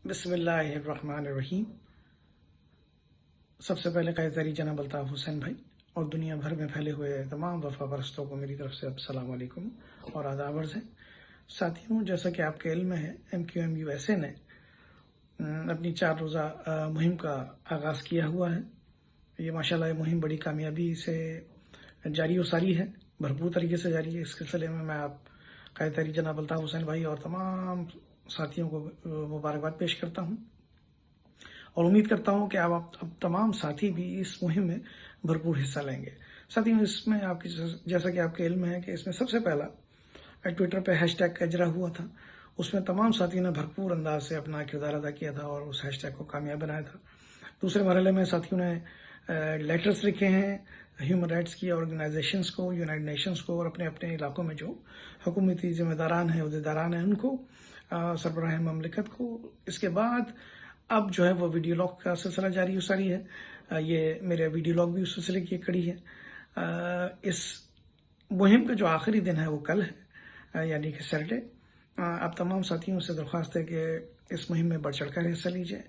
بسم اللہ الرحمن الرحیم۔ سب سے پہلے قائد تحریک جناب الطاف حسین بھائی اور دنیا بھر میں پھیلے ہوئے تمام وفا پرستوں کو میری طرف سے السلام علیکم اور آداب عرض ہے۔ ساتھیوں، جیسا کہ آپ کے علم میں ہے، MQM-USA نے اپنی 4 روزہ مہم کا آغاز کیا ہوا ہے۔ یہ ماشاءاللہ یہ مہم بڑی کامیابی سے جاری و ساری ہے، بھرپور طریقے سے جاری ہے۔ اس سلسلے میں آپ قائد تحریک جناب الطاف حسین بھائی اور تمام ساتھیوں کو مبارکباد پیش کرتا ہوں اور امید کرتا ہوں کہ اب تمام ساتھی بھی اس مہم میں بھرپور حصہ لیں گے۔ ساتھیوں، اس میں جیسا کہ آپ کے علم ہے کہ اس میں سب سے پہلا ٹویٹر پہ #کا اجرا ہوا تھا۔ اس میں تمام ساتھیوں نے بھرپور انداز سے اپنا کردار ادا کیا تھا اور اس #کو کامیاب بنایا تھا۔ دوسرے مرحلے میں ساتھیوں نے لیٹرز لکھے ہیں ہیومن رائٹس کی آرگنائزیشنز کو، یونائٹڈ نیشنز کو اور اپنے اپنے علاقوں میں جو حکومتی ذمہ داران ہیں، عہدیداران ہیں، ان کو، سربراہ مملکت کو۔ اس کے بعد اب جو ہے وہ ویڈیو لاگ کا سلسلہ جاری و ساری ہے۔ یہ میرے ویڈیو لاگ بھی اس سلسلے کی ایک کڑی ہے۔ اس مہم کا جو آخری دن ہے وہ کل ہے، یعنی کہ سیٹرڈے۔ آپ تمام ساتھیوں سے درخواست ہے کہ اس مہم میں بڑھ چڑھ کر حصہ لیجیے۔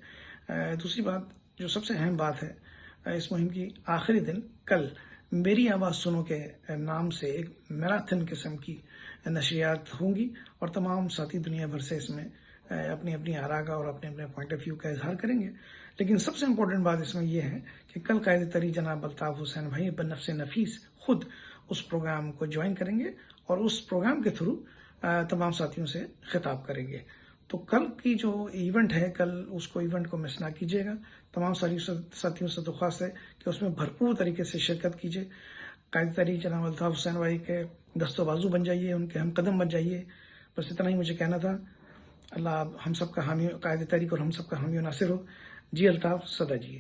دوسری بات، جو سب سے اہم بات ہے، اس مہم کی آخری دن کل میری آواز سنو کے نام سے ایک میراتھن قسم کی نشریات ہوں گی اور تمام ساتھی دنیا بھر سے اس میں اپنی اپنی آراء کا اور اپنے اپنے پوائنٹ آف ویو کا اظہار کریں گے۔ لیکن سب سے امپورٹنٹ بات اس میں یہ ہے کہ کل قائد تحریک جناب الطاف حسین بھائی بنفس نفیس خود اس پروگرام کو جوائن کریں گے اور اس پروگرام کے تھرو تمام ساتھیوں سے خطاب کریں گے۔ تو کل کی جو ایونٹ ہے، کل اس کو ایونٹ کو مس نہ کیجیے گا۔ تمام ساتھیوں سے درخواست ہے کہ اس میں بھرپور طریقے سے شرکت کیجیے۔ قائد تحریک جناب الطاف حسین بھائی کے دست و بازو بن جائیے، ان کے ہم قدم بن جائیے۔ بس اتنا ہی مجھے کہنا تھا۔ اللہ ہم سب کا حامی، قائد تحریک اور ہم سب کا حامی و ناصر ہو۔ جی الطاف، صدا جی۔